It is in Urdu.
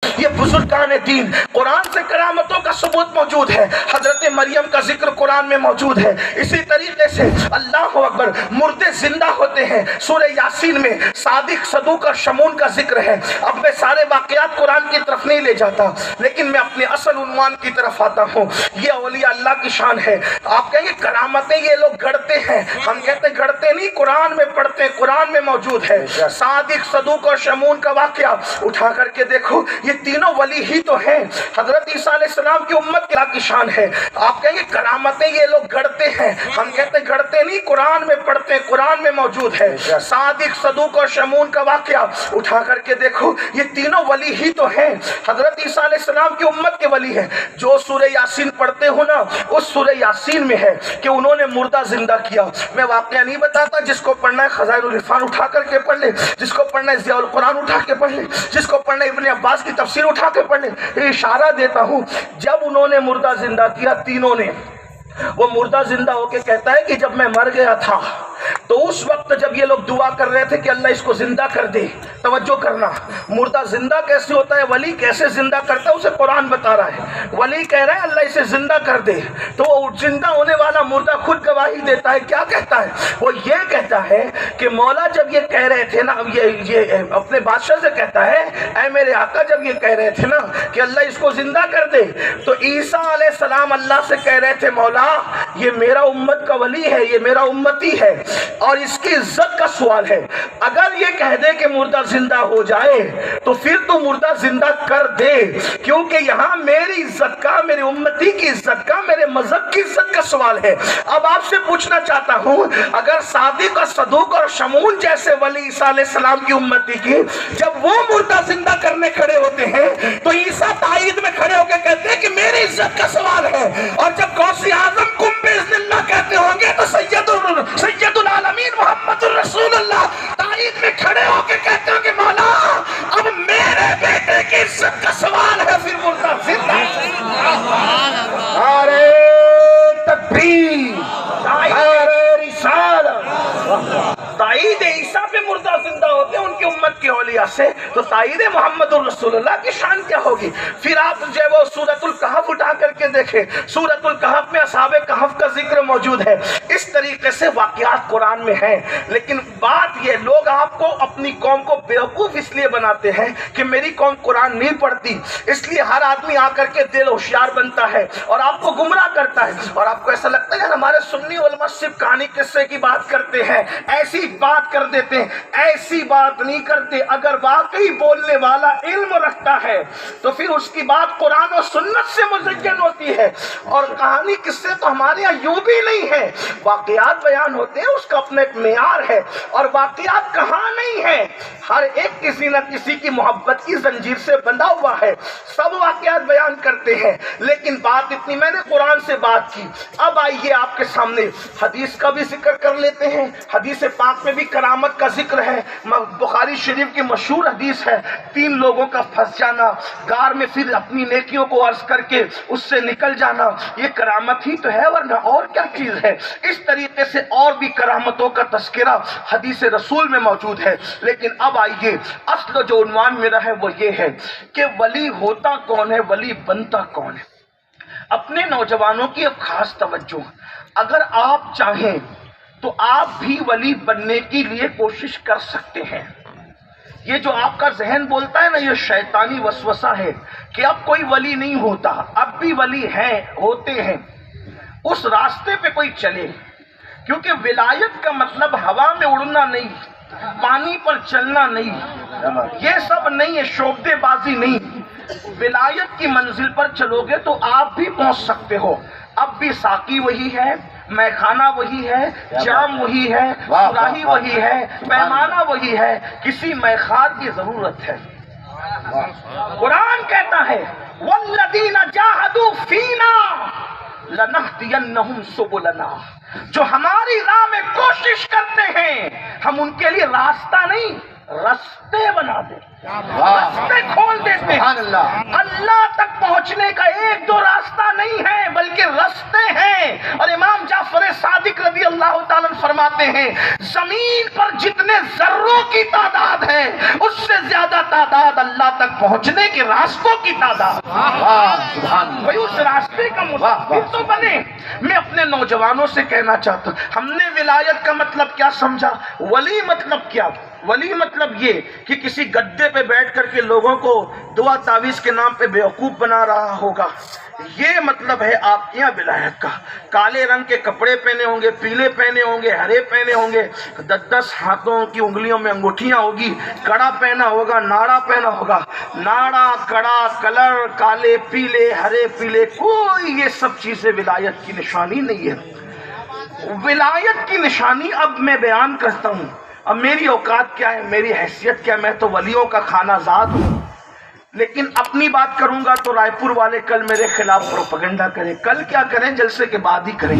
یہ بزرگان دین قرآن سے کرامتوں کا ثبوت موجود ہے. حضرت مریم کا ذکر قرآن میں موجود ہے. اسی طریقے سے اللہ اکبر مردے زندہ ہوتے ہیں. سورہ یاسین میں صادق صدوق اور شمون کا ذکر ہے. اب میں سارے واقعات قرآن کی طرف نہیں لے جاتا, لیکن میں اپنے اصل عنوان کی طرف آتا ہوں. یہ اولیاء اللہ کی شان ہے. آپ کہیں گے کرامتیں یہ لوگ گڑتے ہیں. ہم کہتے ہیں گڑتے نہیں, قرآن میں پڑھتے ہیں, قرآن میں موجود ہے. صادق صدوق اور شمون کا واقعہ اٹھا کر کے دیکھو, یہ تینوں ولی ہی تو ہیں. حضرت عیسیٰ علیہ السلام کی امت کیا کی شان ہے. آپ کہیں گے کرامتیں یہ لوگ گڑتے ہیں. ہم کہتے ہیں گڑتے نہیں, قرآن میں پڑھتے ہیں, قرآن میں موجود ہے. صادق صدوق اور شمون کا واقعہ اٹھا کر کے دیکھو, یہ تینوں ولی ہی تو ہیں. حضرت عیسیٰ علیہ السلام کی امت کے ولی ہیں. جو سورہ یاسین پڑھتے ہو نا, اس سورہ یاسین میں ہے کہ انہوں نے مردہ زندہ کیا. میں واقعہ نہیں بتاتا, جس کو پڑھنا ہے خزائن العرفان اٹھا کر کے پڑھ لے, جس کو پڑھنا ہے ضیاء القرآن اٹھا کے پڑھ لے, جس کو پڑھنا ہے ابن عباس کی تفسیر اٹھا کے پڑھ لے. اشارہ دیتا ہوں, جب انہوں نے مردہ زندہ کیا تینوں نے, وہ مردہ زندہ ہو کے کہتا ہے کہ جب میں مر گیا تھا تو اس وقت جب یہ لوگ دعا کر رہے تھے کہ اللہ اس کو زندہ کر دے, توجہ کرنا, مردہ زندہ کیسے ہوتا ہے, ولی کیسے زندہ کرتا ہے, اسے قرآن بتا رہا ہے. ولی کہہ رہا ہے اللہ اسے زندہ کر دے, تو وہ زندہ ہونے والا مردہ خود گواہی دیتا ہے. کیا کہتا ہے, وہ یہ کہتا ہے کہ مولا جب یہ کہہ رہے تھے نا, یہ اپنے بادشاہ سے کہتا ہے اے میرے آقا جب یہ کہہ رہے تھے نا کہ اللہ اس کو زندہ کر دے, تو عیسیٰ علیہ السلام اللہ سے کہہ رہے تھے مولا یہ میرا امت کا ولی ہے, یہ میرا امتی ہے, اور اس کی عزت کا سوال ہے. اگر یہ کہہ دے کہ مردہ زندہ ہو جائے تو پھر تو مردہ زندہ کر دے, کیونکہ یہاں میری عزت کا, میرے امتی کی عزت کا, میرے مذہب کی عزت کا سوال ہے. اب آپ سے پوچھنا چاہتا ہوں, اگر صادق اور صدوق اور شمون جیسے ولی عیسیٰ علیہ السلام کی امتی کی جب وہ مردہ زندہ کرنے کھڑے ہوتے ہیں تو عیسیٰ تائید میں کھڑے ہو کے کہتے ہیں کہ میری عزت کا سوال ہے, اور جب غوث اعظم کم باذن اللہ کہتے ہوں گے تو سید العالمین محمد الرسول اللہ تائید میں کھڑے ہو کے کہتے ہیں کہ مولا اب میرے بیٹے کی عزت کا سوال ہے. پھر مردہ زندہ. نعرہ تکبیر, نعرہ رسالت. تائید عیسیٰ پہ مردہ زندہ ہوتے ہیں ان کی امت کے اولیاء سے, تو تائید محمد الرسول اللہ کی شان کیا ہوگی. پھر آپ جو وہ سورۃ الکہف اٹھا کر کے دیکھیں, سورۃ الکہف میں اصحاب کہف کا ذکر موجود ہے. اس طریقے سے واقعات قرآن میں ہیں. لیکن بات یہ, لوگ آپ کو اپنی قوم کو بیوقوف اس لیے بناتے ہیں کہ میری قوم قرآن نہیں پڑھتی, اس لیے ہر آدمی آ کر کے دل ہوشیار بنتا ہے اور آپ کو گمراہ کرتا ہے, اور آپ کو ایسا لگتا ہے ہمارے سنی علماء صرف کہانی قصے کی بات کرتے ہیں, ایسی بات کر دیتے ہیں. ایسی بات نہیں کرتے. اگر واقعی بولنے والا علم رکھتا ہے تو پھر اس کی بات قرآن و سنت سے مزین ہوتی ہے. اور کہانی قصے تو ہمارے یہاں یوں بھی نہیں ہے, واقعات بیان ہوتے ہیں, اس کا اپنا ایک معیار ہے. اور واقعات کہاں نہیں ہے, ہر ایک کسی نہ کسی کی محبت کی زنجیر سے بندھا ہوا ہے. سب واقعات بیان کرتے ہیں, لیکن بات اتنی, میں نے قرآن سے بات کی. اب آئیے آپ کے سامنے حدیث کا بھی ذکر کر لیتے ہیں. حدیث پاک میں بھی کرامت کا ذکر ہے. بخاری شریف کی مشہور حدیث ہے, 3 لوگوں کا پھنس جانا غار میں, پھر اپنی نیکیوں کو عرض کر کے اس سے نکل جانا, یہ کرامت ہی تو ہے, ورنہ اور کیا چیز ہے. اس طریقے سے اور بھی کرامتوں کا تذکرہ حدیث رسول میں موجود ہے. لیکن اب آئیے, اصل جو عنوان میرا ہے وہ یہ ہے کہ ولی ہوتا کون ہے, ولی بنتا کون ہے. اپنے نوجوانوں کی اب خاص توجہ, اگر آپ چاہیں تو آپ بھی ولی بننے کے لیے کوشش کر سکتے ہیں. یہ جو آپ کا ذہن بولتا ہے نا, یہ شیطانی وسوسہ ہے کہ اب کوئی ولی نہیں ہوتا, اب بھی ولی ہیں, ہوتے ہیں. اس راستے پہ کوئی چلے, کیونکہ ولایت کا مطلب ہوا میں اڑنا نہیں, پانی پر چلنا نہیں, یہ سب نہیں ہے, شعبدے بازی نہیں. ولایت کی منزل پر چلو گے تو آپ بھی پہنچ سکتے ہو. اب بھی ساقی وہی ہے, میخانہ وہی ہے, جام وہی ہے, سراہی وہی ہے, پیمانہ وہی ہے, کسی میخار کی ضرورت ہے. قرآن کہتا ہے والذین جاہدوا فینا لنہدینہم سبلنا, جو ہماری راہ میں کوشش کرتے ہیں ہم ان کے لیے راستہ نہیں رستے بنا دیں, رستے کھول دیتے ہیں. اللہ تک پہنچنے کا 1-2 راستہ نہیں ہے بلکہ رستے ہیں. اور امام جعفر صادق رضی اللہ تعالیٰ فرماتے ہیں زمین پر جتنے ذروں کی تعداد ہے اس سے زیادہ تعداد اللہ تک پہنچنے کے راستوں کی تعداد. بھائی اس راستے کا مسافر تو بنے. میں اپنے نوجوانوں سے کہنا چاہتا ہوں, ہم نے ولایت کا مطلب کیا سمجھا, ولی مطلب کیا؟ ولی مطلب یہ کہ کسی گدے پہ بیٹھ کر کے لوگوں کو دعا تعویذ کے نام پہ بیوقوف بنا رہا ہوگا. یہ مطلب ہے آپ کے یہاں ولایت کا. کالے رنگ کے کپڑے پہنے ہوں گے, پیلے پہنے ہوں گے, ہرے پہنے ہوں گے, 10 ہاتھوں کی انگلیوں میں انگوٹھیاں ہوگی, کڑا پہنا ہوگا, ناڑا پہنا ہوگا. ناڑا, کڑا, کلر, کالے, پیلے, ہرے, پیلے, کوئی یہ سب چیزیں ولایت کی نشانی نہیں ہے. ولایت کی نشانی اب میں بیان کرتا ہوں. اب میری اوقات کیا ہے, میری حیثیت کیا ہے, میں تو ولیوں کا خانہ زاد ہوں. لیکن اپنی بات کروں گا تو رائے پور والے کل میرے خلاف پروپیگنڈا کریں. کل کیا کریں, جلسے کے بعد ہی کریں.